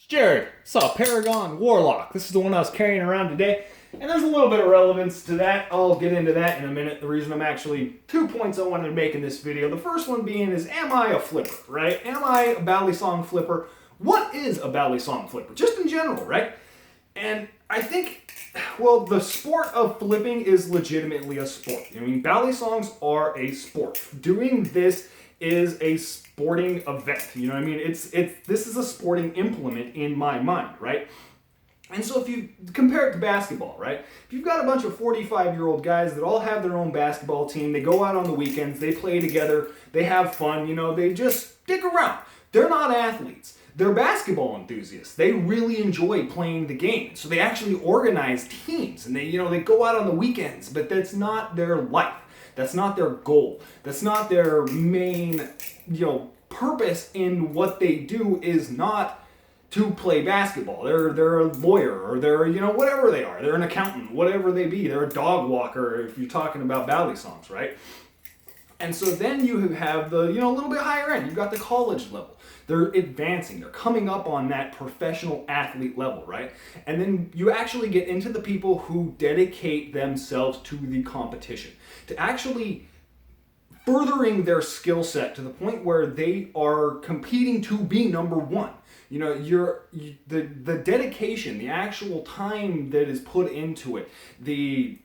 Jared, saw Paragon Warlock. This is the one I was carrying around today, and there's a little bit of relevance to that. I'll get into that in a minute. The reason I'm actually 2 points I wanted to make in this video. The first one being is, am I a flipper, right? Am I a Balisong Flipper? What is a Balisong Flipper? Just in general, right? And I think, well, the sport of flipping is legitimately a sport. I mean, Balisongs are a sport. Doing this is a sporting event. You know what I mean? This is a sporting implement in my mind, right? And so if you compare it to basketball, right? If you've got a bunch of 45-year-old guys that all have their own basketball team, they go out on the weekends, they play together, they have fun, you know, they just stick around. They're not athletes. They're basketball enthusiasts. They really enjoy playing the game. So they actually organize teams and they go out on the weekends, but that's not their life. That's not their goal. That's not their main, purpose in what they do is not to play basketball. They're a lawyer or they're, whatever they are. They're an accountant, whatever they be. They're a dog walker if you're talking about Balisongs, right? And so then you have the, a little bit higher end. You've got the college level. They're advancing. They're coming up on that professional athlete level, right? And then you actually get into the people who dedicate themselves to the competition, to actually furthering their skill set to the point where they are competing to be number one. The dedication, the actual time that is put into it, the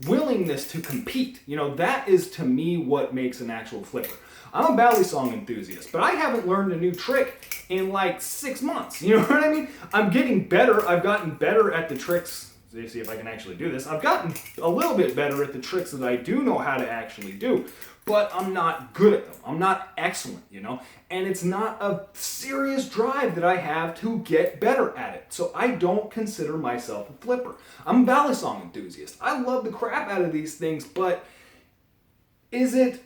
willingness to compete, that is to me what makes an actual flipper. I'm a Balisong enthusiast, but I haven't learned a new trick in like 6 months. You know what I mean? I'm getting better. I've gotten better at the tricks. Let's see if I can actually do this. I've gotten a little bit better at the tricks that I do know how to actually do, but I'm not good at them. I'm not excellent, and it's not a serious drive that I have to get better at it. So I don't consider myself a flipper. I'm a Balisong enthusiast. I love the crap out of these things, but am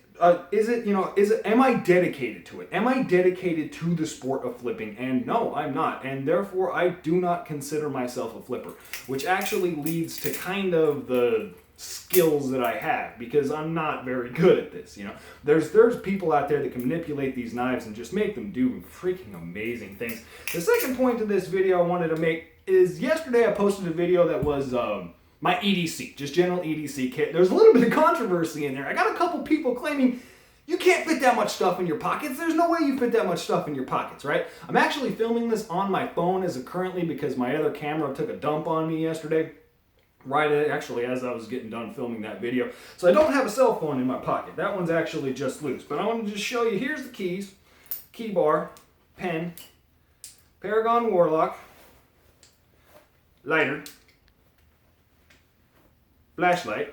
I dedicated to it? Am I dedicated to the sport of flipping? And no, I'm not. And therefore, I do not consider myself a flipper, which actually leads to kind of the skills that I have, because I'm not very good at this. There's people out there that can manipulate these knives and just make them do freaking amazing things. The second point to this video I wanted to make is, yesterday I posted a video that was my EDC, just general EDC kit. There's a little bit of controversy in there. I got a couple people claiming you can't fit that much stuff in your pockets. There's no way you fit that much stuff in your pockets, right? I'm actually filming this on my phone as of currently because my other camera took a dump on me yesterday, actually as I was getting done filming that video. So I don't have a cell phone in my pocket. That one's actually just loose. But I want to just show you, here's the keys, key bar, pen, Paragon Warlock, lighter, flashlight.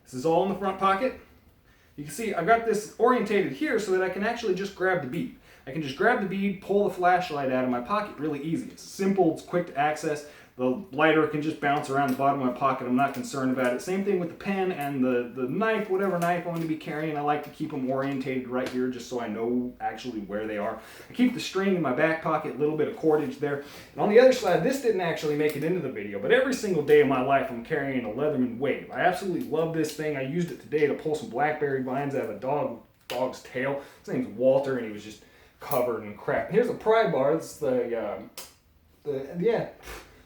This is all in the front pocket. You can see I've got this orientated here so that I can actually just grab the bead. I can just grab the bead, pull the flashlight out of my pocket really easy. It's simple, it's quick to access. The lighter can just bounce around the bottom of my pocket. I'm not concerned about it. Same thing with the pen and the knife, whatever knife I'm going to be carrying. I like to keep them orientated right here just so I know actually where they are. I keep the string in my back pocket, a little bit of cordage there. And on the other side, this didn't actually make it into the video, but every single day of my life I'm carrying a Leatherman Wave. I absolutely love this thing. I used it today to pull some blackberry vines out of a dog's tail. His name's Walter, and he was just covered in crap. Here's a pry bar. It's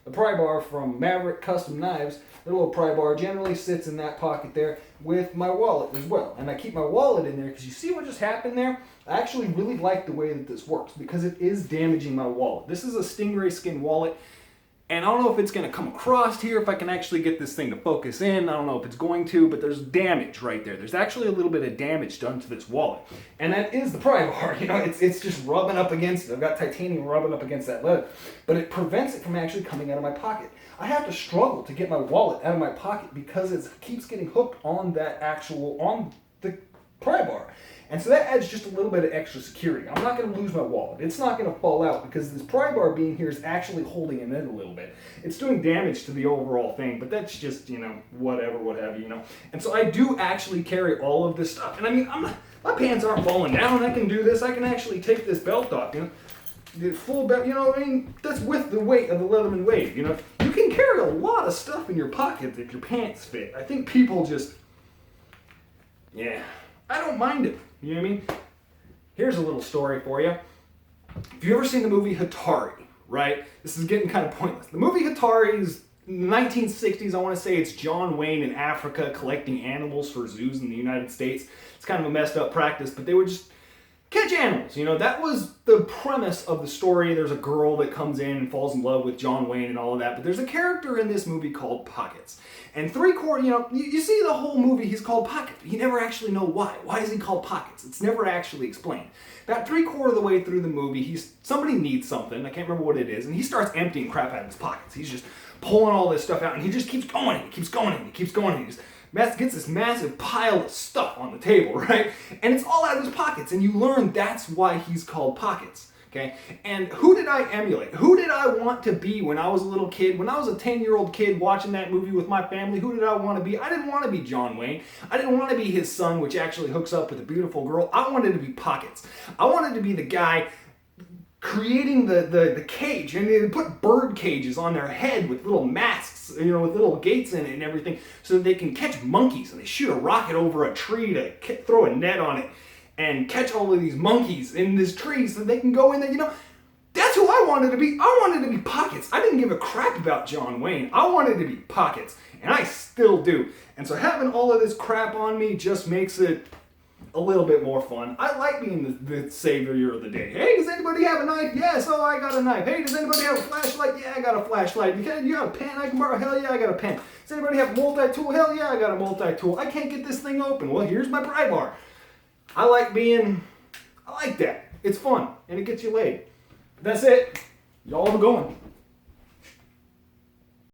the pry bar from Maverick Custom Knives. The little pry bar generally sits in that pocket there with my wallet as well. And I keep my wallet in there because you see what just happened there? I actually really like the way that this works because it is damaging my wallet. This is a stingray skin wallet, and I don't know if it's going to come across here, if I can actually get this thing to focus in. I don't know if it's going to, but there's damage right there. There's actually a little bit of damage done to this wallet. And that is the pry bar. It's just rubbing up against it. I've got titanium rubbing up against that leather. But it prevents it from actually coming out of my pocket. I have to struggle to get my wallet out of my pocket because it keeps getting hooked on on the pry bar. And so that adds just a little bit of extra security. I'm not going to lose my wallet. It's not going to fall out because this pry bar being here is actually holding it in a little bit. It's doing damage to the overall thing, but that's just, whatever, what have you, And so I do actually carry all of this stuff. And I mean, my pants aren't falling down. I can do this. I can actually take this belt off, the full belt, that's with the weight of the Leatherman Wave, You can carry a lot of stuff in your pocket if your pants fit. I think people just, I don't mind it. You know what I mean? Here's a little story for you. Have you ever seen the movie Hatari? right? This is getting kind of pointless. The movie Hatari is in the 1960s. I want to say it's John Wayne in Africa collecting animals for zoos in the United States. It's kind of a messed up practice, but they would just catch animals. You know, that was the premise of the story. There's a girl that comes in and falls in love with John Wayne and all of that, but there's a character in this movie called Pockets. And three-quarter, you see the whole movie, he's called Pockets, but you never actually know why. Why is he called Pockets? It's never actually explained. About three-quarter of the way through the movie, somebody needs something, I can't remember what it is, and he starts emptying crap out of his pockets. He's just pulling all this stuff out, and he just keeps going, and he keeps going, and he keeps going, and he just gets this massive pile of stuff on the table, right? And it's all out of his pockets, and you learn that's why he's called Pockets, okay? And who did I emulate? Who did I want to be when I was a little kid? When I was a 10-year-old kid watching that movie with my family, who did I want to be? I didn't want to be John Wayne. I didn't want to be his son, which actually hooks up with a beautiful girl. I wanted to be Pockets. I wanted to be the guy creating the cage, and they put bird cages on their head with little masks, with little gates in it and everything, so that they can catch monkeys, and they shoot a rocket over a tree to throw a net on it and catch all of these monkeys in this tree so that they can go in there. That's who I wanted to be. I wanted to be Pockets. I didn't give a crap about John Wayne. I wanted to be Pockets, and I still do. And so having all of this crap on me just makes it a little bit more fun. I like being the savior of the day. Hey, does anybody have a knife? Yes, oh, I got a knife. Hey, does anybody have a flashlight? Yeah, I got a flashlight. You got a pen I can borrow? Hell yeah, I got a pen. Does anybody have a multi-tool? Hell yeah, I got a multi-tool. I can't get this thing open. Well, here's my pry bar. I like that. It's fun, and it gets you laid. But that's it. Y'all have a good one.